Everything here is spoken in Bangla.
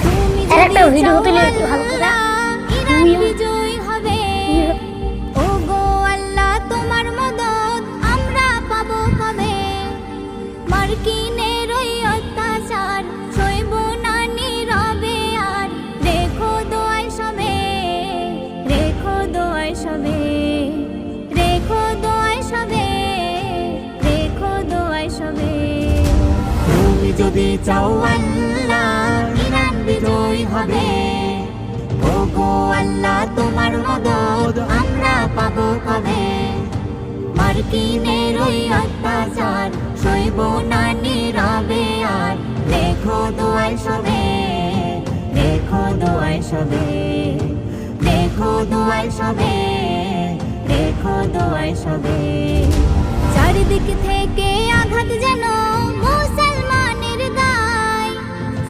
তুমি একটা ভিডিও তুলে একটু ভালো করে ইরান বিজয় হবে। ও গো আল্লাহ তোমার মদদ আমরা পাবো কবে? মার্কিনের ওই অত্যাচার সইব না নীরবে আর। রেখো দোয়ায় সবে, রেখো দোয়ায় সবে, রেখো দোয়ায় সবে, রেখো দোয়ায় সবে। তুমি যদি চাও আল্লাহ ইরান বিজয় হবে। ও গো আল্লাহ তোমার মদদ আমরা পাবো কবে? মার্কিনের ওই অত্যাচার সইব না নীরবে আর। রেখো দোয়ায় সবে, রেখো দোয়ায় সবে, রেখো দোয়ায় সবে, রেখো দোয়ায় সবে। চারিদিক থেকে আঘাত যেন